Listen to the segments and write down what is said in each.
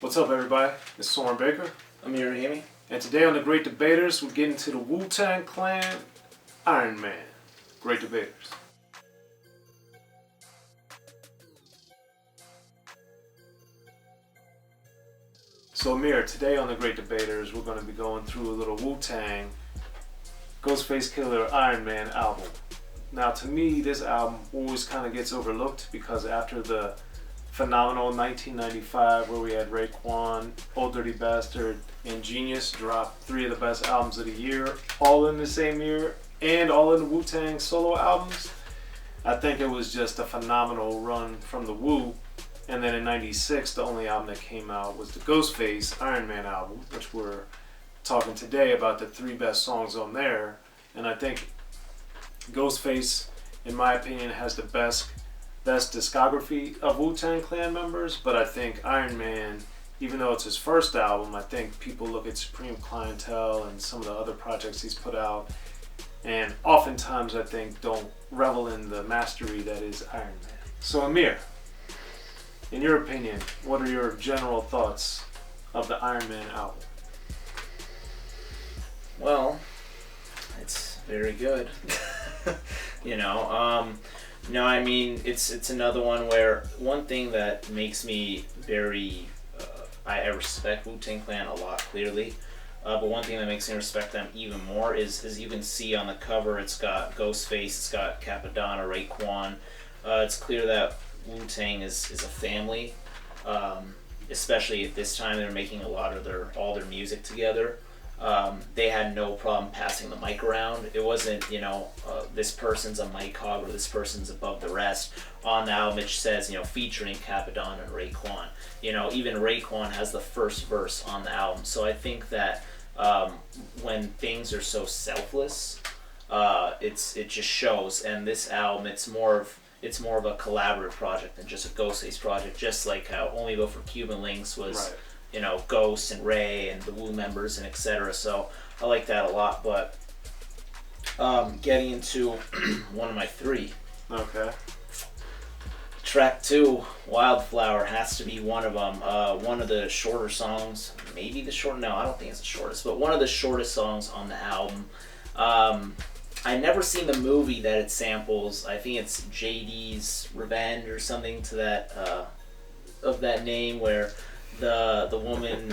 What's up, everybody? It's Soren Baker. Amir, Rahimi. And today on The Great Debaters, we're getting to the Wu-Tang Clan, Ironman. Great Debaters. So Amir, today on The Great Debaters, we're going to be going through a little Wu-Tang, Ghostface Killah, Ironman album. Now to me, this album always kind of gets overlooked because after the phenomenal 1995 where we had Raekwon, Old Dirty Bastard, and Genius drop three of the best albums of the year, all in the same year, and all in the Wu-Tang solo albums, I think it was just a phenomenal run from the Wu. And then in 96, the only album that came out was the Ghostface Ironman album, which we're talking today about the three best songs on there. And I think Ghostface, in my opinion, has the best discography of Wu-Tang Clan members, but I think Ironman, even though it's his first album, I think people look at Supreme Clientele and some of the other projects he's put out, and oftentimes I think don't revel in the mastery that is Ironman. So Amir, in your opinion, what are your general thoughts of the Ironman album? Well, it's very good. I mean, it's another one where one thing that makes me very, I respect Wu-Tang Clan a lot, clearly, but one thing that makes me respect them even more is, as you can see on the cover, it's got Ghostface, it's got Capadonna, Raekwon. It's clear that Wu-Tang is a family, especially at this time. They're making a lot of all their music together. They had no problem passing the mic around. It wasn't, this person's a mic hog or this person's above the rest. On the album it says, featuring Capadonna and Raekwon. Even Raekwon has the first verse on the album. So I think that when things are so selfless, it just shows. And this album, it's more of a collaborative project than just a Ghostface project. Just like how Only Go for Cuban Links was. Right. Ghost and Ray and the Wu members and etc. So I like that a lot. But getting into one of my three. Okay. Track 2, Wildflower, has to be one of them. One of the shorter songs, maybe the short. No, I don't think it's the shortest, but one of the shortest songs on the album. I never seen the movie that it samples. I think it's JD's Revenge or something to that of that name, where the woman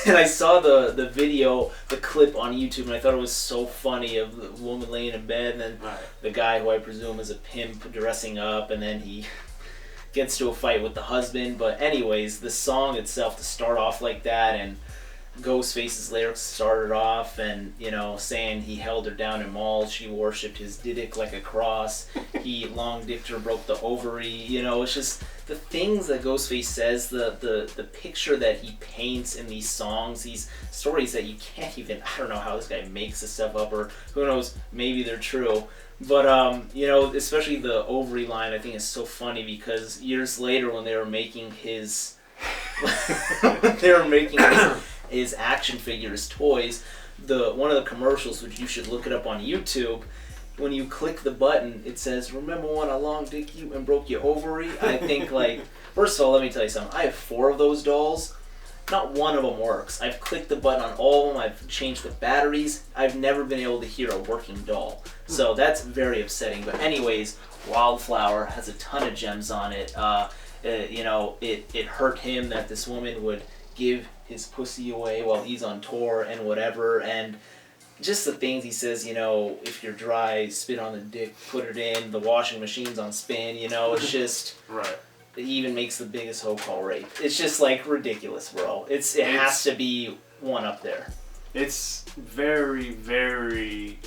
and I saw the video, the clip on YouTube, and I thought it was so funny of the woman laying in bed and then the guy who I presume is a pimp dressing up, and then he gets to a fight with the husband. But anyways, the song itself to start off like that, and Ghostface's lyrics started off and saying he held her down in malls, she worshipped his dick like a cross, he long dicked her, broke the ovary. It's just the things that Ghostface says, the picture that he paints in these songs, these stories that you can't even, I don't know how this guy makes this stuff up, or who knows, maybe they're true. But especially the ovary line, I think is so funny because years later when they were making his his action figures, toys, one of the commercials, which you should look it up on YouTube, when you click the button, it says, "Remember when I long dick you and broke your ovary?" I think, first of all, let me tell you something. I have 4 of those dolls. Not one of them works. I've clicked the button on all of them. I've changed the batteries. I've never been able to hear a working doll. So that's very upsetting. But anyways, Wildflower has a ton of gems on it. It hurt him that this woman would give his pussy away while he's on tour and whatever, and just the things he says, if you're dry, spit on the dick, put it in, the washing machine's on spin, it's just, right. It even makes the biggest hoe call rape. It's just ridiculous, bro. It has to be one up there. It's very, very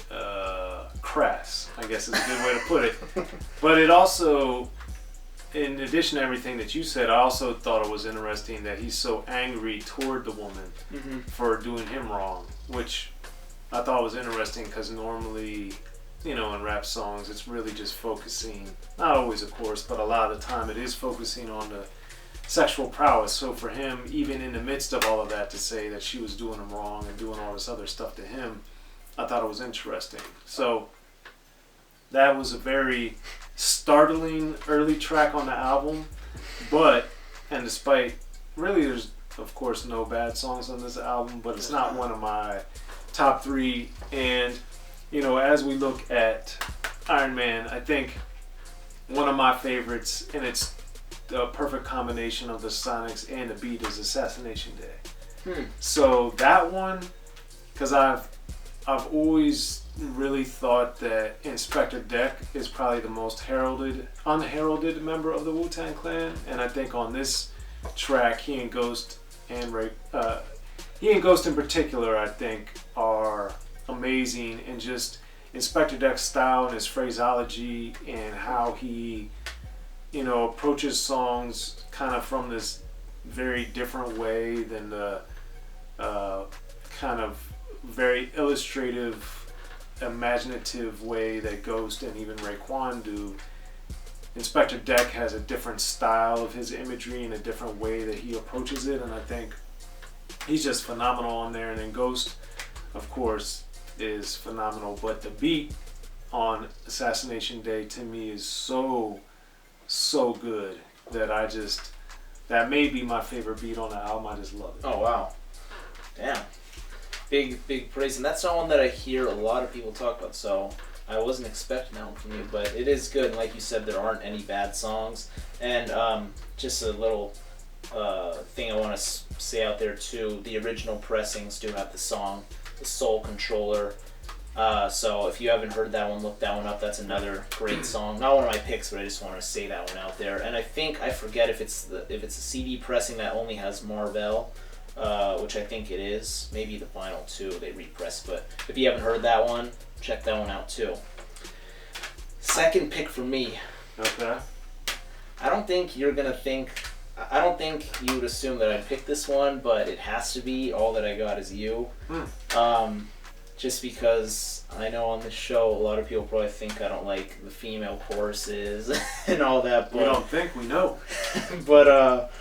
crass, I guess is a good way to put it. But it also, in addition to everything that you said, I also thought it was interesting that he's so angry toward the woman for doing him wrong, which I thought was interesting because normally, in rap songs, it's really just focusing, not always of course, but a lot of the time it is focusing on the sexual prowess. So for him, even in the midst of all of that, to say that she was doing him wrong and doing all this other stuff to him, I thought it was interesting. So that was a very startling early track on the album, and despite really there's of course, no bad songs on this album, but it's not one of my top 3. And, as we look at Iron Man, I think one of my favorites, and it's the perfect combination of the sonics and the beat, is Assassination Day. So that one, because I've always really thought that Inspector Deck is probably the most unheralded member of the Wu-Tang Clan, and I think on this track, he and Ghost in particular, I think, are amazing, and just Inspector Deck's style and his phraseology and how he, approaches songs kind of from this very different way than the kind of very illustrative, imaginative way that Ghost and even Raekwon do. Inspector Deck has a different style of his imagery and a different way that he approaches it, and I think he's just phenomenal on there. And then Ghost, of course, is phenomenal, but the beat on Assassination Day to me is so good that that may be my favorite beat on the album. I just love it. Oh wow, damn, big praise. And that's not one that I hear a lot of people talk about, so I wasn't expecting that one from you, but it is good. And like you said, there aren't any bad songs. And just a little thing I want to say out there too, the original pressings do have the song The Soul Controller. So if you haven't heard that one, look that one up. That's another great song. Not one of my picks, but I just want to say that one out there. And I forget if it's a CD pressing that only has Marvell, which I think it is. Maybe the vinyl too, they repress. But if you haven't heard that one, check that one out too. Second pick for me. Okay. I don't think you would assume that I'd pick this one, but it has to be All That I Got Is You. Just because I know on this show a lot of people probably think I don't like the female choruses and all that. But, we don't think, we know. But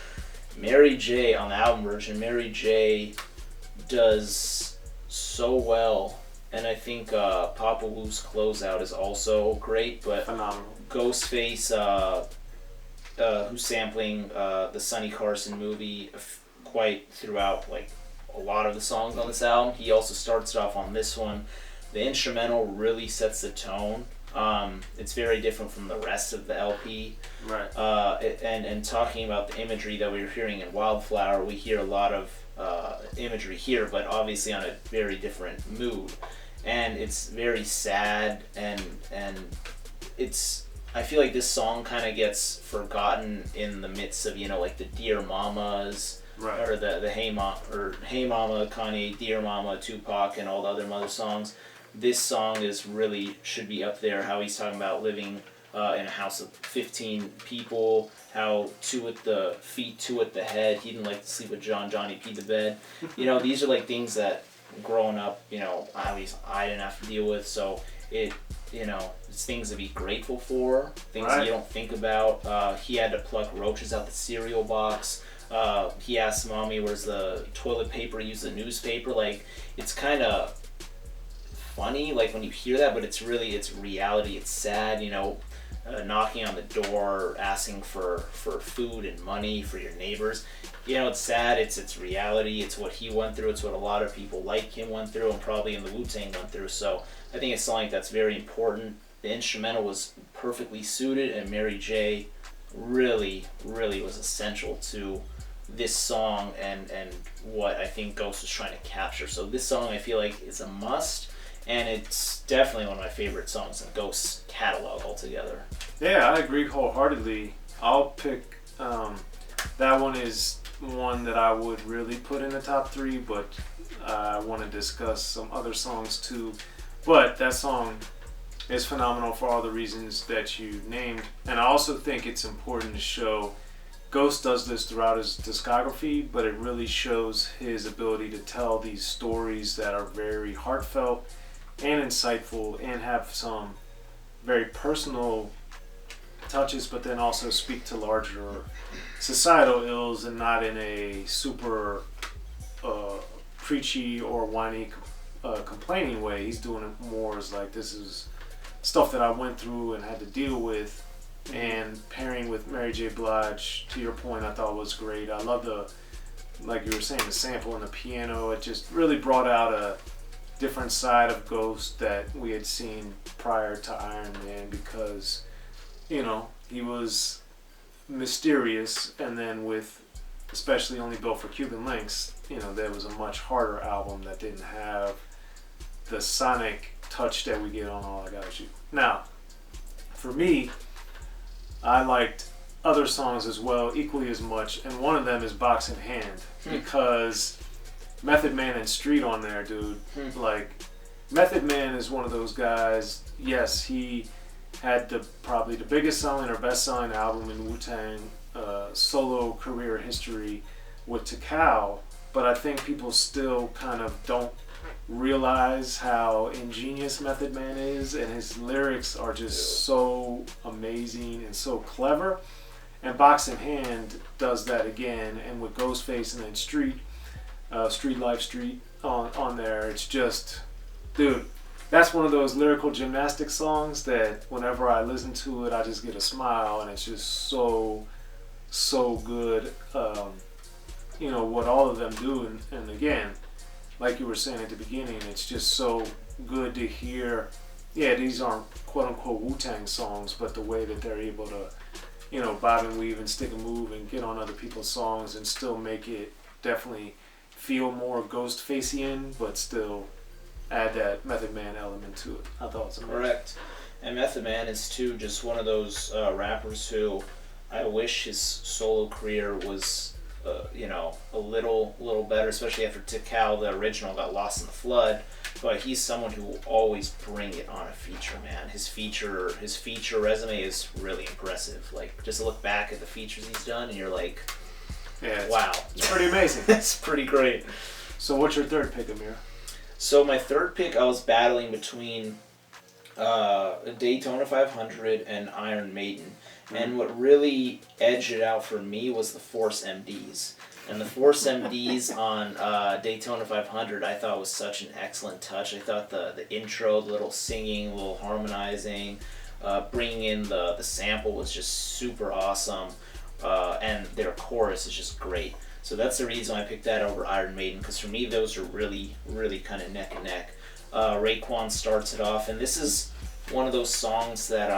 Mary J on the album version, Mary J does so well. And I think Papa Wu's Closeout is also great, but phenomenal. Ghostface, who's sampling the Sonny Carson movie quite throughout, like a lot of the songs on this album. He also starts it off on this one. The instrumental really sets the tone. It's very different from the rest of the LP. Right. And talking about the imagery that we were hearing in Wildflower, we hear a lot of imagery here, but obviously on a very different mood. And it's very sad, and it's, I feel like this song kind of gets forgotten in the midst of, like the Dear Mamas, right, or the Hey Mama, Kanye, Dear Mama, Tupac, and all the other mother songs. This song should be up there. How he's talking about living in a house of 15 people, how 2 at the feet, 2 at the head. He didn't like to sleep with Johnny peed the bed. These are like things that growing up, at least I didn't have to deal with. So it's things to be grateful for, things that you don't think about. He had to pluck roaches out the cereal box. He asked Mommy, where's the toilet paper, use the newspaper. Like, it's kind of funny, like, when you hear that, but it's reality. It's sad, knocking on the door, asking for food and money for your neighbors. It's sad, it's reality, it's what he went through, it's what a lot of people like him went through, and probably in the Wu-Tang went through. So I think it's something that's very important. The instrumental was perfectly suited, and Mary J really was essential to this song and what I think Ghost was trying to capture. So this song, I feel like, is a must, and it's definitely one of my favorite songs in Ghost's catalog altogether. Yeah, I agree wholeheartedly. I'll pick, that one is one that I would really put in the top 3, but I want to discuss some other songs too. But that song is phenomenal for all the reasons that you named, and I also think it's important to show Ghost does this throughout his discography, but it really shows his ability to tell these stories that are very heartfelt and insightful and have some very personal touches, but then also speak to larger societal ills, and not in a super preachy or whiny complaining way. He's doing it more as like, this is stuff that I went through and had to deal with. And pairing with Mary J. Blige, to your point, I thought was great. I love like you were saying, the sample and the piano, it just really brought out a different side of Ghost that we had seen prior to Iron Man, because, you know, he was mysterious, and then with especially Only Built for Cuban Links, you know, there was a much harder album that didn't have the sonic touch that we get on All I Got Is You. Now, for me, I liked other songs as well, equally as much, and one of them is Box in Hand, because Method Man and Street on there, dude. Like, Method Man is one of those guys. Yes, he had probably the biggest selling or best selling album in Wu-Tang solo career history with Takao, but I think people still kind of don't realize how ingenious Method Man is, and his lyrics are just so amazing and so clever. And Box in Hand does that again, and with Ghostface and then Street Life Street on there, it's just, dude, that's one of those lyrical gymnastic songs that whenever I listen to it, I just get a smile, and it's just so good. You know, what all of them do, and again, like you were saying at the beginning, it's just so good to hear. Yeah, these aren't quote unquote Wu-Tang songs, but the way that they're able to, you know, bob and weave and stick and move and get on other people's songs and still make it definitely feel more Ghostfacian, but still add that Method Man element to it. I thought it was amazing. Correct. And Method Man is too just one of those rappers who I wish his solo career was, you know, a little better, especially after Takao, the original, got lost in the flood. But he's someone who will always bring it on a feature, man. His feature resume is really impressive. Like, just look back at the features he's done, and you're like, yeah, wow, it's pretty amazing. It's pretty great. So, what's your third pick, Amir? So my third pick, I was battling between Daytona 500 and Iron Maiden. And what really edged it out for me was the Force MDs. And the Force MDs on Daytona 500 I thought was such an excellent touch. I thought the intro, the little singing, little harmonizing, bringing in the sample was just super awesome. And their chorus is just great. So that's the reason I picked that over Iron Maiden, because for me those are really, really kind of neck and neck. Raekwon starts it off, and this is one of those songs that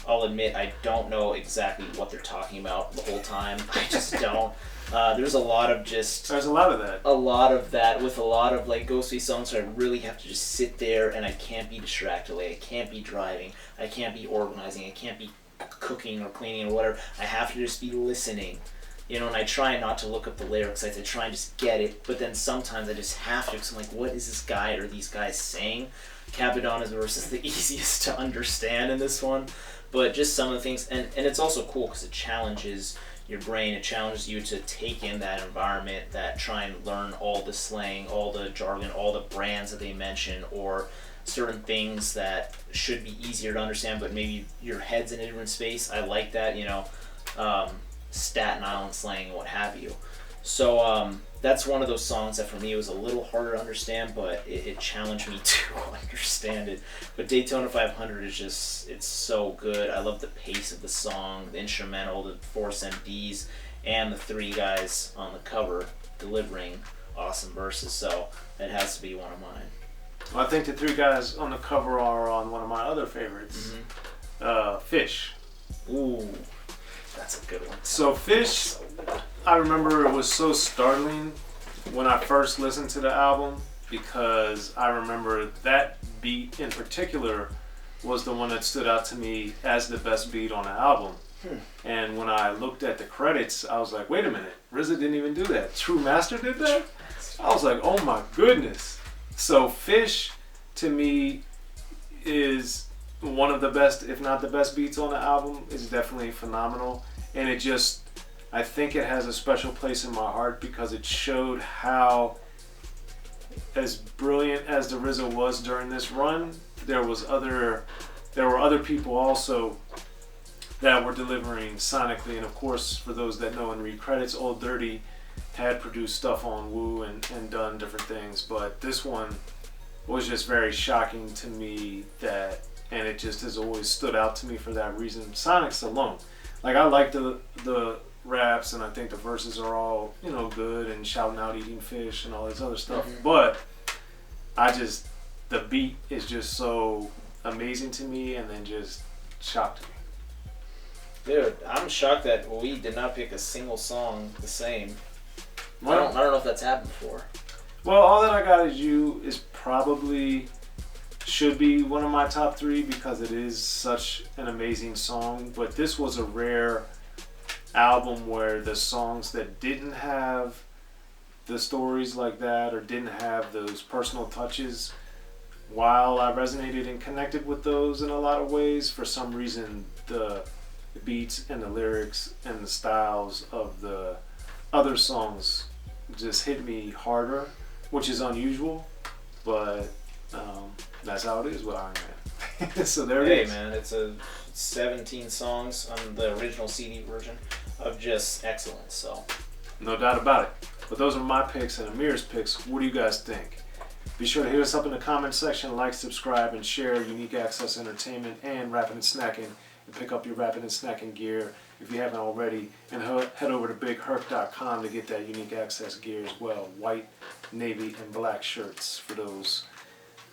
I'll admit I don't know exactly what they're talking about the whole time. I just don't. There's a lot of that. A lot of that with a lot of like Ghostface songs where I really have to just sit there and I can't be distracted. Like, I can't be driving. I can't be organizing. I can't be cooking or cleaning or whatever. I have to just be listening. You know, and I try not to look up the lyrics. I try and just get it. But then sometimes I just have to, because I'm like, what is this guy or these guys saying? Capadonna's verse is the easiest to understand in this one. But just some of the things, and it's also cool because it challenges your brain. It challenges you to take in that environment, that try and learn all the slang, all the jargon, all the brands that they mention, or certain things that should be easier to understand, but maybe your head's in a different space. I like that, you know, Staten Island slang and what have you. So that's one of those songs that for me was a little harder to understand, but it challenged me to understand it. But Daytona 500 is just, it's so good. I love the pace of the song, the instrumental, the Force MDs, and the three guys on the cover delivering awesome verses. So it has to be one of mine. Well, I think the three guys on the cover are on one of my other favorites, Fish. Ooh. That's a good one. So Fish, I remember it was so startling when I first listened to the album, because I remember that beat in particular was the one that stood out to me as the best beat on the album. And when I looked at the credits, I was like, wait a minute, RZA didn't even do that. True Master did that? I was like, oh my goodness. So Fish, to me, is one of the best, if not the best beats on the album. Is definitely phenomenal. And it just, I think it has a special place in my heart because it showed how, as brilliant as the RZA was during this run, there were other people also that were delivering sonically. And of course, for those that know and read credits, Old Dirty had produced stuff on Wu and done different things, but this one was just very shocking to me, that, and it just has always stood out to me for that reason. Sonics alone, like, I like the raps, and I think the verses are all, you know, good and shouting out eating fish and all this other stuff. But the beat is just so amazing to me, and then just shocked me. Dude, I'm shocked that we did not pick a single song the same. Well, I don't know if that's happened before. Well, All That I Got Is You is probably should be one of my top 3 because it is such an amazing song. But this was a rare album where the songs that didn't have the stories like that or didn't have those personal touches, while I resonated and connected with those in a lot of ways, for some reason the beats and the lyrics and the styles of the other songs just hit me harder, which is unusual, but that's how it is with Ironman. So there it is. Hey man, it's a 17 songs on the original CD version of just excellence, so. No doubt about it. But those are my picks and Amir's picks. What do you guys think? Be sure to hit us up in the comment section, like, subscribe, and share Unique Access Entertainment and Rappin' and Snackin', and pick up your Rappin' and Snackin' gear if you haven't already, and head over to BigHerc.com to get that Unique Access gear as well. White, navy, and black shirts for those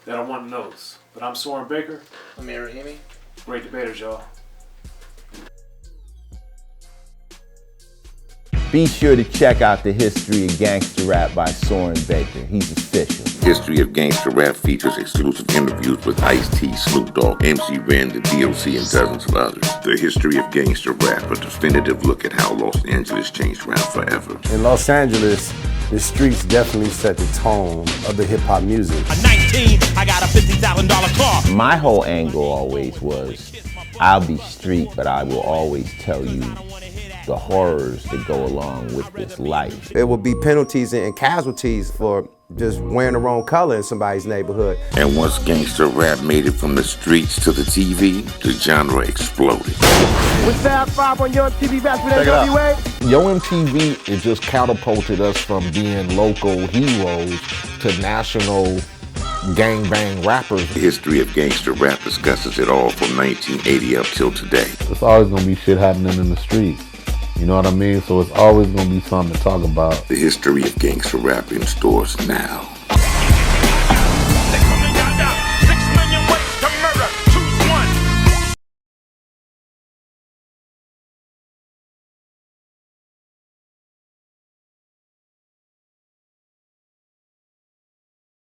that are wanting those. But I'm Soren Baker. Amir Rahimi. Great debaters, y'all. Be sure to check out the History of Gangster Rap by Soren Baker. He's official. History of Gangster Rap features exclusive interviews with Ice-T, Snoop Dogg, MC Ren, the D.O.C, and dozens of others. The History of Gangster Rap, a definitive look at how Los Angeles changed rap forever. In Los Angeles, the streets definitely set the tone of the hip-hop music. At 19, I got a $50,000 car. My whole angle always was, I'll be street, but I will always tell you the horrors that go along with this life. There will be penalties and casualties for just wearing the wrong color in somebody's neighborhood. And once gangster rap made it from the streets to the TV, the genre exploded. With Fab 5 on Young TV back with NWA. Yo MTV, it just catapulted us from being local heroes to national gangbang rappers. The History of Gangster Rap discusses it all from 1980 up till today. It's always gonna be shit happening in the streets. You know what I mean? So it's always gonna be something to talk about. The History of Gangster Rap in stores now.